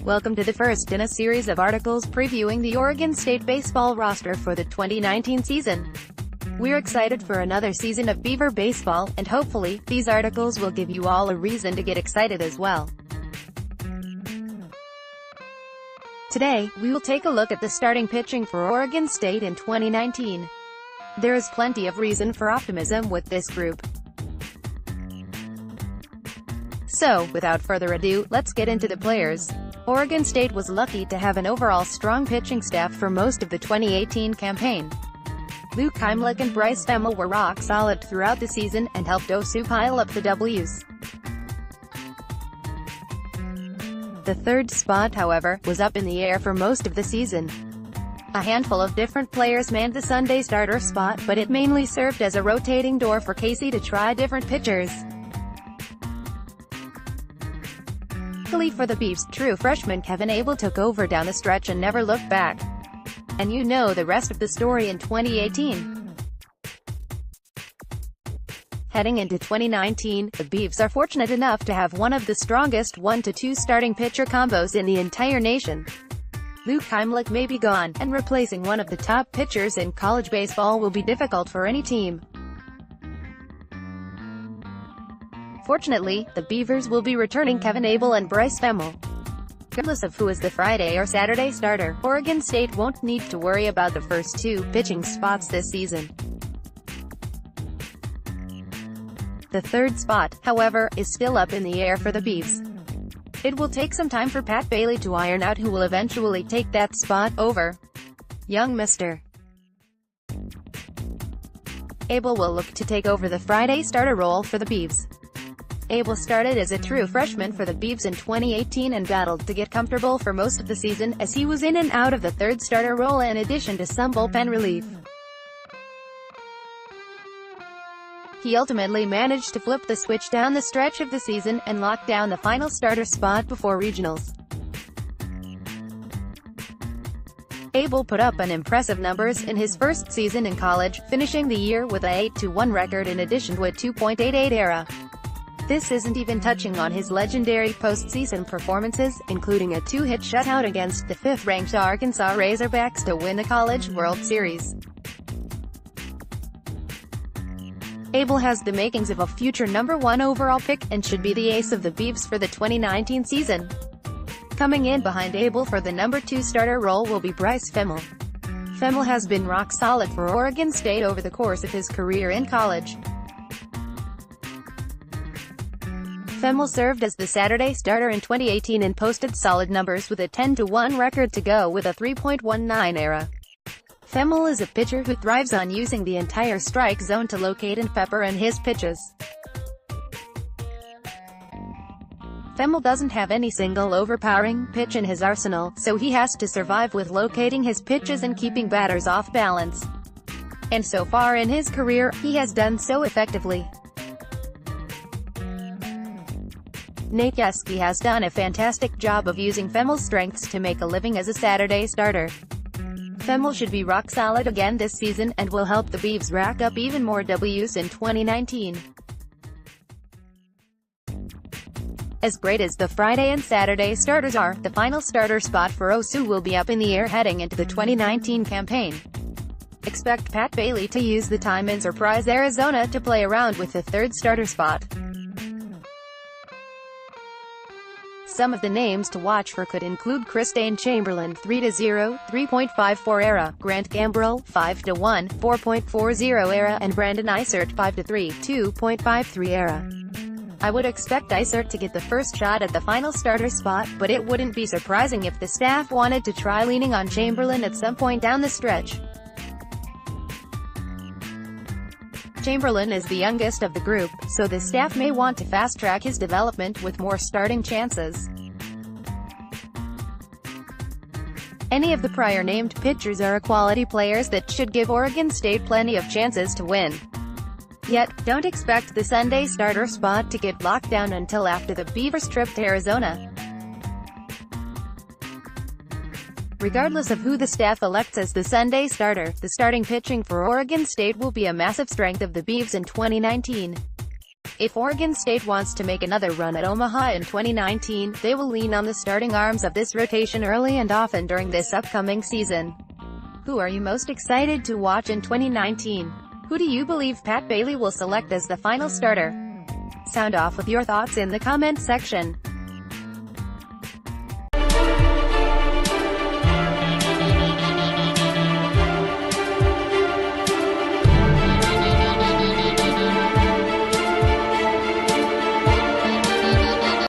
Welcome to the first in a series of articles previewing the Oregon State baseball roster for the 2019 season. We're excited for another season of Beaver baseball, and hopefully, these articles will give you all a reason to get excited as well. Today, we will take a look at the starting pitching for Oregon State in 2019. There is plenty of reason for optimism with this group. So, without further ado, let's get into the players. Oregon State was lucky to have an overall strong pitching staff for most of the 2018 campaign. Luke Heimlich and Bryce Femmel were rock solid throughout the season, and helped OSU pile up the W's. The third spot, however, was up in the air for most of the season. A handful of different players manned the Sunday starter spot, but it mainly served as a rotating door for Casey to try different pitchers. Luckily for the Beavs, true freshman Kevin Abel took over down the stretch and never looked back. And you know the rest of the story in 2018. Heading into 2019, the Beavs are fortunate enough to have one of the strongest 1-2 starting pitcher combos in the entire nation. Luke Heimlich may be gone, and replacing one of the top pitchers in college baseball will be difficult for any team. Fortunately, the Beavers will be returning Kevin Abel and Bryce Femmel. Regardless of who is the Friday or Saturday starter, Oregon State won't need to worry about the first two pitching spots this season. The third spot, however, is still up in the air for the Beavs. It will take some time for Pat Bailey to iron out who will eventually take that spot over young Mr. Abel will look to take over the Friday starter role for the Beavs. Abel started as a true freshman for the Beavs in 2018 and battled to get comfortable for most of the season, as he was in and out of the third starter role in addition to some bullpen relief. He ultimately managed to flip the switch down the stretch of the season, and lock down the final starter spot before regionals. Abel put up an impressive numbers in his first season in college, finishing the year with a 8-1 record in addition to a 2.88 ERA. This isn't even touching on his legendary postseason performances, including a 2-hit shutout against the 5th-ranked Arkansas Razorbacks to win the College World Series. Abel has the makings of a future #1 overall pick, and should be the ace of the Beavs for the 2019 season. Coming in behind Abel for the #2 starter role will be Bryce Femmel. Femmel has been rock solid for Oregon State over the course of his career in college. Femmel served as the Saturday starter in 2018 and posted solid numbers with a 10-1 record to go with a 3.19 ERA. Femmel is a pitcher who thrives on using the entire strike zone to locate and pepper in his pitches. Femmel doesn't have any single overpowering pitch in his arsenal, so he has to survive with locating his pitches and keeping batters off balance. And so far in his career, he has done so effectively. Nate Yeskie has done a fantastic job of using Femmel's strengths to make a living as a Saturday starter. Femmel should be rock solid again this season, and will help the Beavs rack up even more W's in 2019. As great as the Friday and Saturday starters are, the final starter spot for OSU will be up in the air heading into the 2019 campaign. Expect Pat Bailey to use the time and surprise Arizona to play around with the third starter spot. Some of the names to watch for could include Christine Chamberlain 3-0, 3.54 ERA, Grant Gambrell 5-1, 4.40 ERA, and Brandon Isert 5-3, 2.53 ERA. I would expect Isert to get the first shot at the final starter spot, but it wouldn't be surprising if the staff wanted to try leaning on Chamberlain at some point down the stretch. Chamberlain is the youngest of the group, so the staff may want to fast-track his development with more starting chances. Any of the prior named pitchers are quality players that should give Oregon State plenty of chances to win. Yet, don't expect the Sunday starter spot to get locked down until after the Beavers' trip to Arizona. Regardless of who the staff elects as the Sunday starter, the starting pitching for Oregon State will be a massive strength of the Beavs in 2019. If Oregon State wants to make another run at Omaha in 2019, they will lean on the starting arms of this rotation early and often during this upcoming season. Who are you most excited to watch in 2019? Who do you believe Pat Bailey will select as the final starter? Sound off with your thoughts in the comment section.